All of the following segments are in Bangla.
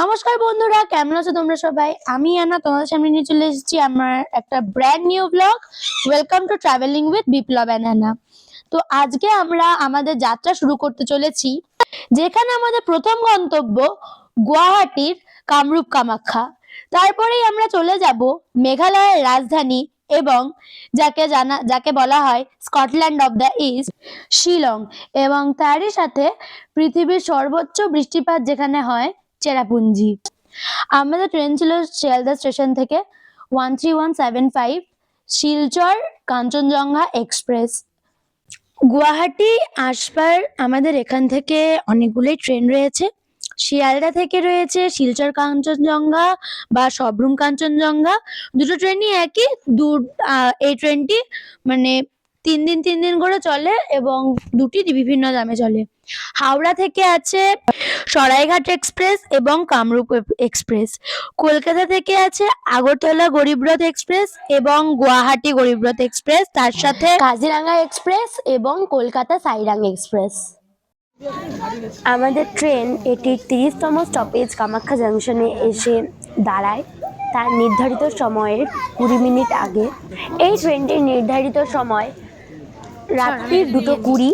নমস্কার বন্ধুরা, কেমন আছো তোমরা সবাই? আমি আনা তোমাদের সামনে নিয়ে চলে এসেছি আমার একটা brand new blog. Welcome to travelling with Biplab and Anna. তো আজকে আমরা আমাদের যাত্রা শুরু করতে চলেছি, যেখানে আমাদের প্রথম গন্তব্য গুয়াহাটির কামরূপ কামাখ্যা। তারপরেই আমরা চলে যাব মেঘালয়ের রাজধানী এবং যাকে বলা হয় Scotland of the east, Shillong, এবং তারই সাথে পৃথিবীর সর্বোচ্চ বৃষ্টিপাত যেখানে হয়, চেরাপুঞ্জি। আমাদের ট্রেন ছিল শিয়ালদা স্টেশন থেকে 13175 শিলচর কাঞ্চনজঙ্ঘা এক্সপ্রেস। গুয়াহাটি আসবার আমাদের এখান থেকে অনেকগুলোই ট্রেন রয়েছে। শিয়ালদা থেকে রয়েছে শিলচর কাঞ্চনজঙ্ঘা বা সবরুম কাঞ্চনজঙ্ঘা। দুটো ট্রেনই একই। এই ট্রেনটি মানে 3 দিন করে চলে এবং দুটি বিভিন্ন দামে চলে। হাওড়া থেকে আছে সরাইঘাট এক্সপ্রেস এবং কামরূপ এক্সপ্রেস। কলকাতা থেকে আছে আগরতলা গরিবরথ এক্সপ্রেস এবং গুয়াহাটি গরিবরথ এক্সপ্রেস, তার সাথে কাজিরাঙ্গা এক্সপ্রেস এবং কলকাতা সাইরাং এক্সপ্রেস। আমাদের ট্রেন এটির 30তম স্টপেজ কামাখ্যা জাংশনে এসে দাঁড়ায় তার নির্ধারিত সময়ের 20 মিনিট আগে। এই ট্রেনটির নির্ধারিত সময় রাত্রি 2:20,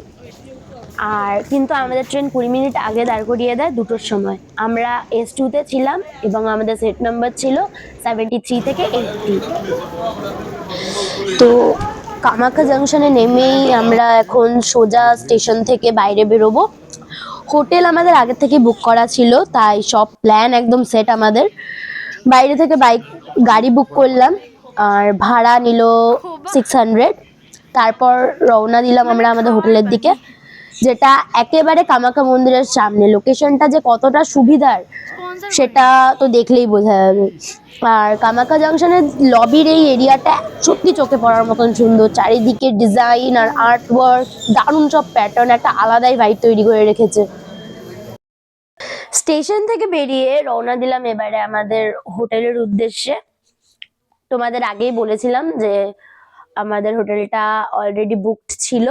আর কিন্তু আমাদের ট্রেন 20 মিনিট আগে দাঁড় করিয়ে দেয় 2টোর সময়। আমরা S2-তে ছিলাম এবং আমাদের সেট নাম্বার ছিল 73 থেকে 80। তো কামাখ্যা জাংশনে নেমেই আমরা এখন সোজা স্টেশন থেকে বাইরে বেরোবো। হোটেল আমাদের আগে থেকে বুক করা ছিল, তাই সব প্ল্যান একদম সেট আমাদের। বাইরে থেকে গাড়ি বুক করলাম, আর ভাড়া নিল 600। তারপর রওনা দিলাম আমরা আমাদের হোটেলের দিকে, যেটা একেবারে কামাখ্যা মন্দিরের সামনে। লোকেশনটা যে কতটা সুবিধার সেটা তো দেখলেই বোঝা যাবে। আর কামাখ্যা জাংশনের লবির এই এরিয়াটা সত্যি চোখে পড়ার মতন সুন্দর। চারিদিকে ডিজাইন আর আর্ট ওয়ার্ক, দারুণ সব প্যাটার্ন, একটা আলাদাই ভাইব তৈরি করে রেখেছে। স্টেশন থেকে বেরিয়ে রওনা দিলাম এবারে আমাদের হোটেলের উদ্দেশ্যে। তোমাদের আগেই বলেছিলাম যে আমাদের হোটেলটা অলরেডি বুকড ছিল।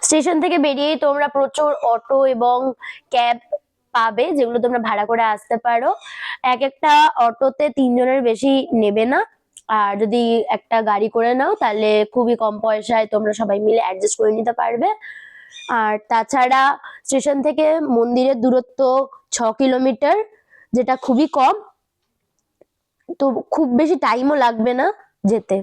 স্টেশন থেকে বেরিয়েই তোমরা প্রচুর অটো এবং ক্যাব পাবে, যেগুলো তোমরা ভাড়া করে আসতে পারো। একটা অটোতে 3 জনের বেশি নেবে না, আর যদি একটা গাড়ি করে নাও তাহলে খুবই কম পয়সায় তোমরা সবাই মিলে অ্যাডজাস্ট করে নিতে পারবে। আর তাছাড়া স্টেশন থেকে মন্দিরের দূরত্ব 6 কিলোমিটার, যেটা খুবই কম, তো খুব বেশি টাইমও লাগবে না যেতে।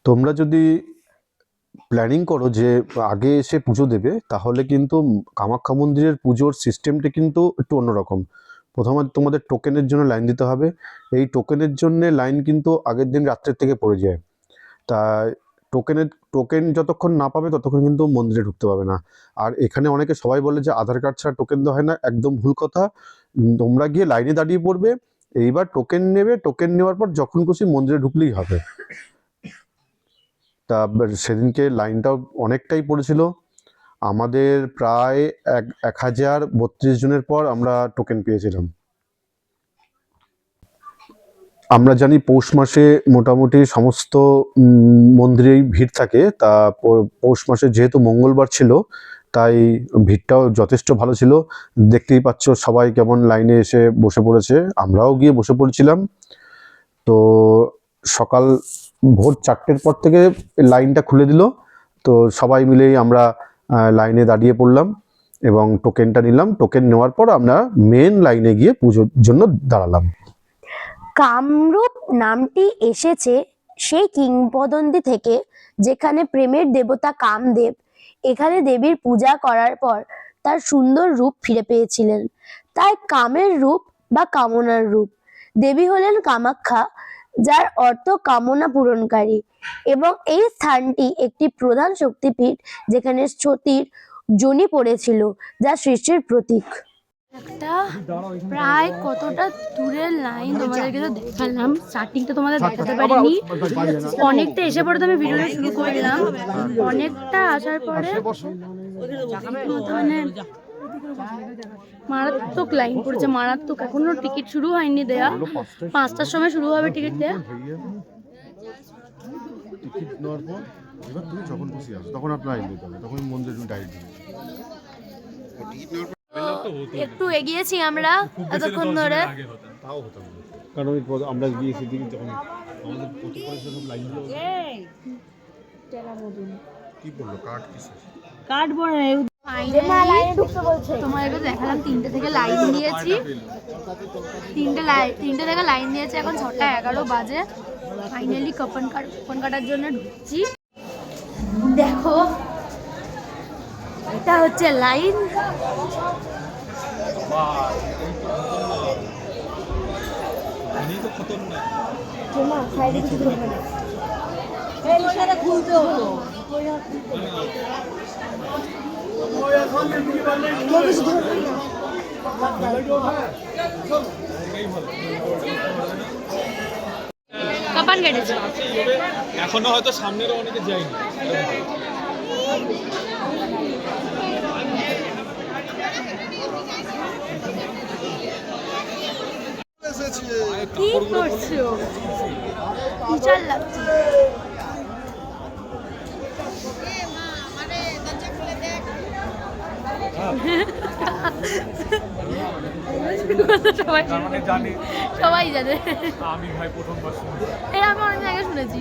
তোমরা যদি প্ল্যানিং করো যে আগে এসে পুজো দেবে, তাহলে কিন্তু কামাখ্যা মন্দিরের পুজোর সিস্টেমটা কিন্তু একটু অন্যরকম। প্রথমে তোমাদের টোকেনের জন্য লাইন দিতে হবে। এই টোকেনের জন্য লাইন কিন্তু আগের দিন রাত্রের থেকে পড়ে যায়। তা টোকেন যতক্ষণ না পাবে ততক্ষণ কিন্তু মন্দিরে ঢুকতে পাবে না। আর এখানে অনেকে সবাই বলে যে আধার কার্ড ছাড়া টোকেন দেওয়া হয় না, একদম ভুল কথা। তোমরা গিয়ে লাইনে দাঁড়িয়ে পড়বে, এইবার টোকেন নেবে, টোকেন নেওয়ার পর যখন খুশি মন্দিরে ঢুকলেই হবে। তা সেদিনকে লাইনটাও অনেকটাই পড়েছিল। আমাদের প্রায় 1032 জনের পর আমরা টোকেন পেয়েছিলাম। আমরা জানি পৌষ মাসে মোটামুটি সমস্ত মন্দিরেই ভিড় থাকে। তা পৌষ মাসে যেহেতু মঙ্গলবার ছিল, তাই ভিড়টাও যথেষ্ট ভালো ছিল। দেখতেই পাচ্ছ সবাই কেমন লাইনে এসে বসে পড়েছে, আমরাও গিয়ে বসে পড়েছিলাম। তো সকাল ভোর 4টের পর থেকে লাইনটা খুলে দিল। তো সবাই মিলেই আমরা লাইনে দাঁড়িয়ে পড়লাম এবং টোকেনটা নিলাম। টোকেন নেওয়ার পর আমরা মেন লাইনে গিয়ে পুজোর জন্য দাঁড়ালাম। কামরূপ নামটি এসেছে সেই কিংবদন্তি থেকে, যেখানে প্রেমের দেবতা কামদেব এখানে দেবীর পূজা করার পর তার সুন্দর রূপ ফিরে পেয়েছিলেন। তাই কামের রূপ বা কামনার রূপ। দেবী হলেন কামাখ্যা, যার অর্থ কামনা পূরণকারী, এবং এই স্থানটি একটি প্রধান শক্তিপীঠ, যেখানে সতীর যোনি পড়েছিল, যা সৃষ্টির প্রতীক। একটা প্রায় কতটা দূরের লাইন তোমাদেরকে তো দেখালাম, স্টার্টিংটা তোমাদের দেখাতে পারিনি। অনেকটা এসে পরে তো আমি ভিডিওটা শুরু করে দিলাম। অনেকটা আসার পরে মানে মারাত্মক লাইন পড়েছে, মারাত্মক। এখনো টিকিট শুরু হয়নি দেয়া, 5টার সময় শুরু হবে টিকিট দেয়া। টিকিট নেওয়ার পর এবার তুমি যখন খুশি আসো তখন আপনার লাইন দিতে হবে, তখন মন্দিরে তুমি ডাইরেক্ট দিবে। একটু এগিয়েছি আমরা এতক্ষণ ধরে। তাও হতাম না, কারণ ওই আমরা গিয়েছি দিকে যখন আমাদের প্রতি পয়সা সব লাইন দিল। কি বললো কার্ড কিসের কার্ড বড় তোমাদেরকে দেখালাম 3টে থেকে লাইন দিয়েছি, 3টে থেকে লাইন দিয়েছি। এখন 6:11 বাজে। ফাইনালি কুপন কাটার জন্য ঢুকছি। দেখো এটা হচ্ছে লাইন। খুলতে হতো। কুপন কেটেছি এখনো হয়তো সামনেরও অনেকে যায়নি। কি করছো? বিশাল লাগছে। সবাই জানে। আমি ভাই প্রথমবার শুনছি। এটা আমি অনেক জায়গায় শুনেছি।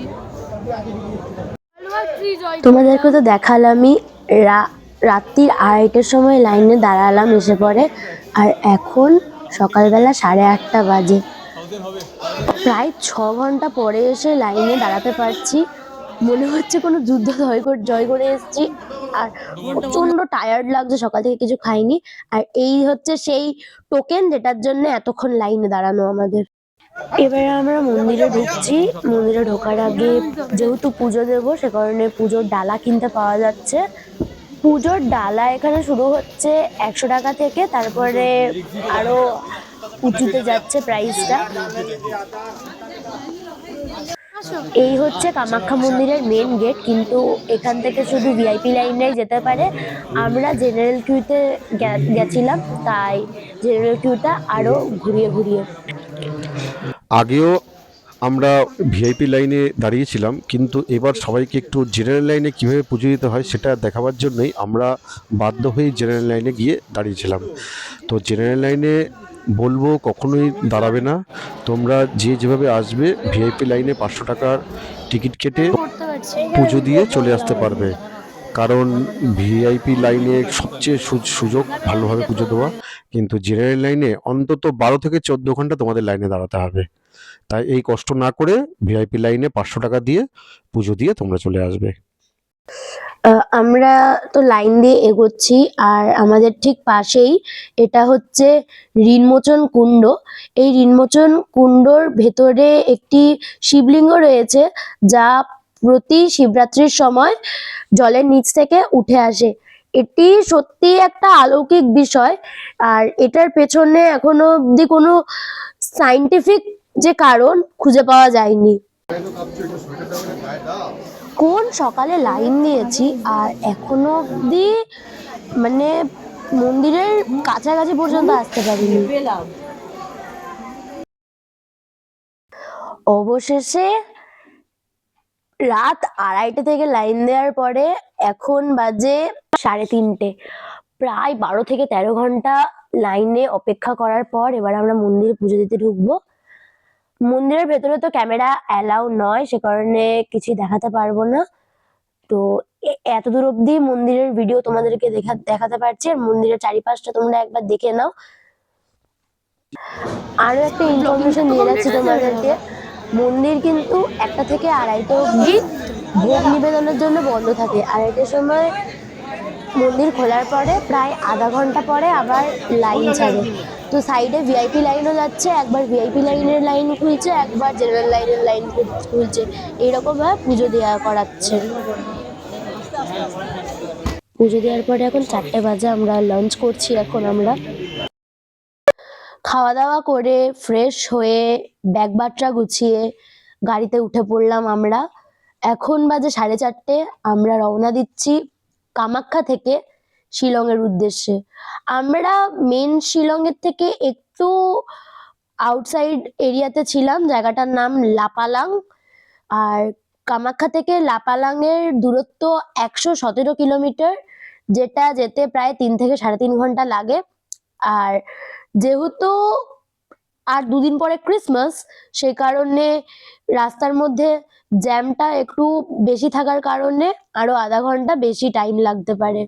তোমাদেরকে তো দেখালামই, রাত্রির 2:30টার সময় লাইনে দাঁড়ালাম এসে পরে, আর এখন সকালবেলা 8:30 বাজে। প্রায় 6 ঘন্টা পরে এসে লাইনে দাঁড়াতে পারছি। মনে হচ্ছে কোনো যুদ্ধ জয় করে এসেছি। আর প্রচণ্ড টায়ার্ড লাগছে, সকাল থেকে কিছু খাইনি। আর এই হচ্ছে সেই টোকেন যেটার জন্য এতক্ষণ লাইনে দাঁড়ানো আমাদের। এবারে আমরা মন্দিরে ঢুকছি। মন্দিরে ঢোকার আগে যেহেতু পুজো দেবো, সে কারণে পুজোর ডালা কিনতে পাওয়া যাচ্ছে। পুজোর ডালা এখানে শুরু হচ্ছে 100 টাকা থেকে, তারপরে আরো উঁচুতে যাচ্ছে প্রাইসটা। এই হচ্ছে কামাখ্যা মন্দিরের মেন গেট, কিন্তু এখান থেকে শুধু ভিআইপি লাইনেই যেতে পারে। আমরা জেনারেল কিউতে গেছিলাম, তাই জেনারেল কিউটা আরো ঘুরিয়ে আগেও আমরা ভিআইপি লাইনে দাঁড়িয়েছিলাম, কিন্তু এবার সবাইকে একটু জেনারেল লাইনে কীভাবে পুজো দিতে হয় সেটা দেখাবার জন্যই আমরা বাধ্য হয়ে জেনারেল লাইনে গিয়ে দাঁড়িয়েছিলাম। তো জেনারেল লাইনে বলবো কখনোই দাঁড়াবে না। তোমরা যেভাবে আসবে ভিআইপি লাইনে 500 টাকার টিকিট কেটে পুজো দিয়ে চলে আসতে পারবে, কারণ ভিআইপি লাইনে সবচেয়ে সুযোগ ভালোভাবে পুজো দেওয়া। কিন্তু জেনারেল লাইনে অন্তত 12 থেকে 14 ঘন্টা তোমাদের লাইনে দাঁড়াতে হবে। তাই এই কষ্ট না করে ভিআইপি লাইনে 500 টাকা দিয়ে পুজো দিয়ে তোমরা চলে আসবে। আমরা তো লাইন দিয়ে এগোচ্ছি, আর আমাদের ঠিক পাশেই এটা হচ্ছে ঋণমোচন কুণ্ড। এই ঋণমোচন কুণ্ডর ভেতরে একটি শিবলিঙ্গ রয়েছে, যা প্রতি শিবরাত্রির সময় জলের নিচ থেকে উঠে আসে। এটি সত্যি একটা অলৌকিক বিষয়, আর এটার পেছনে এখনো অবধি কোনো সাইন্টিফিক যে কারণ খুঁজে পাওয়া যায়নি। কোন সকালে লাইন দিয়েছি, আর এখনো অবধি মানে মন্দিরের কাছাকাছি পর্যন্ত আসতে পারিনি। অবশেষে রাত 2:30 থেকে লাইন দেওয়ার পরে এখন বাজে 3:30। প্রায় 12 থেকে 13 ঘন্টা লাইনে অপেক্ষা করার পর এবার আমরা মন্দিরে পুজো দিতে ঢুকবো। মন্দিরের ভেতরে তো ক্যামেরা অ্যালাউ নয়, সে কারণে কিছুই দেখাতে পারবো না। তো এত দূর অব্দি মন্দিরের ভিডিও তোমাদেরকে দেখাতে পারছি, আর মন্দিরের চারিপাশটা তোমরা একবার দেখে নাও। আরো একটা ইনফরমেশন দিয়ে যাচ্ছি তোমাদেরকে, মন্দির কিন্তু 1টা থেকে 2:30 অব্দি ভোগ নিবেদনের জন্য বন্ধ থাকে। 2:30টার সময় মন্দির খোলার পরে প্রায় আধা ঘন্টা পরে আবার লাইন ছাড়ে। তো সাইডে ভিআইপি লাইনও যাচ্ছে, একবার ভিআইপি লাইনের লাইন খুলছে, একবার জেনারেল লাইনের লাইন খুলছে। এইরকম ভাবে পুজো দেওয়া করাচ্ছে। পুজো দেওয়ার পরে এখন 4টে বাজে, আমরা লাঞ্চ করছি এখন আমরা। খাওয়া দাওয়া করে ফ্রেশ হয়ে ব্যাগ বাট্রা গুছিয়ে গাড়িতে উঠে পড়লাম আমরা। এখন বাজে 4:30, আমরা রওনা দিচ্ছি কামাখ্যা থেকে শিলংয়ের উদ্দেশ্যে। আমরা মেন শিলংয়ের থেকে একটু আউটসাইড এরিয়াতে ছিলাম, জায়গাটার নাম লাপালাং। আর কামাখ্যা থেকে লাপালাং এর দূরত্ব 117 কিলোমিটার, যেটা যেতে প্রায় 3 থেকে 3.5 ঘন্টা লাগে। আর যেহেতু আর 2 দিন পরে ক্রিসমাস, সেই কারণে রাস্তার মধ্যে জ্যামটা একটু বেশি থাকার কারণে আরো আধা ঘন্টা বেশি টাইম লাগতে পারে।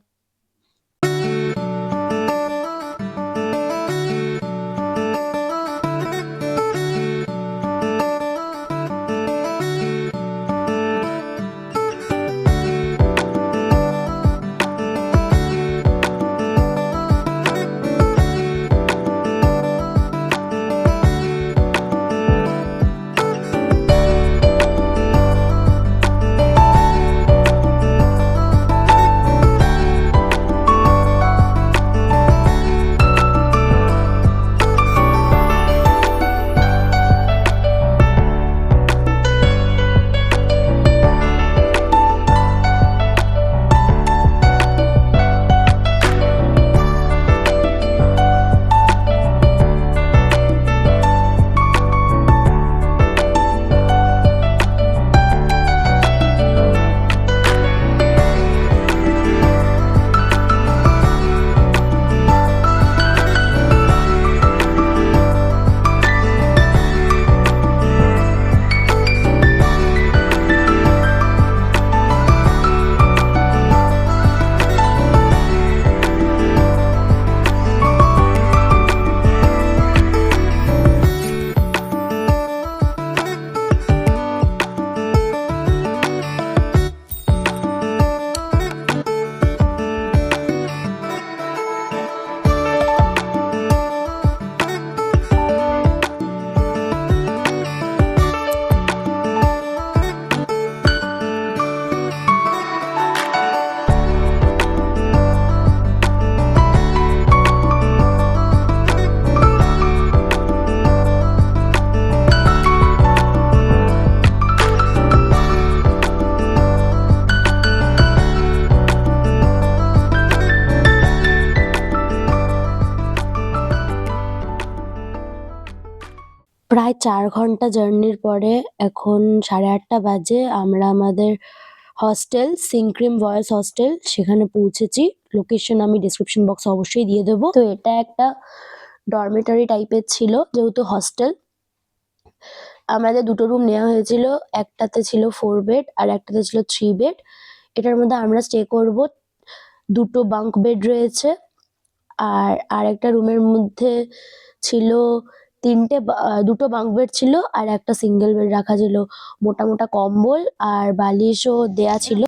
প্রায় 4 ঘন্টা জার্নির পরে এখন 8:30 বাজে। আমরা আমাদের হস্টেল সিনক্রিম বয়েজ হস্টেল সেখানে পৌঁছেছি। লোকেশন আমি ডিসক্রিপশন বক্সে অবশ্যই দিয়ে দেবো। তো এটা একটা ডরমেটরি টাইপের ছিল, যেহেতু হস্টেল। আমাদের 2টো রুম নেওয়া হয়েছিল, একটাতে ছিল 4 বেড আর একটাতে ছিল 3 বেড। এটার মধ্যে আমরা স্টে করব। 2টো বাঙ্ক বেড রয়েছে, আর আরেকটা রুমের মধ্যে ছিল 2টো বাঙ্ক বেড ছিল আর একটা সিঙ্গেল বেড রাখা ছিল। মোটা মোটা কম্বল আর বালিশও দেয়া ছিল।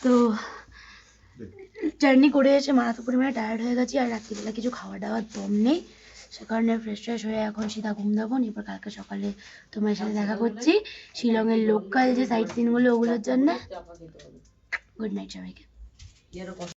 তো জার্নি করে এসে মারাত্মক পরিমাণে টায়ার্ড হয়ে গেছি, আর রাত্রিবেলা কিছু খাওয়া দাওয়ার দম নেই। সে কারণে ফ্রেশ হয়ে এখন সিধা ঘুম দেবো। এরপর কালকে সকালে তোমার সাথে দেখা করছি শিলংয়ের লোকাল যে সাইট সিনগুলো ওগুলোর জন্য। গুড নাইট সবাইকে।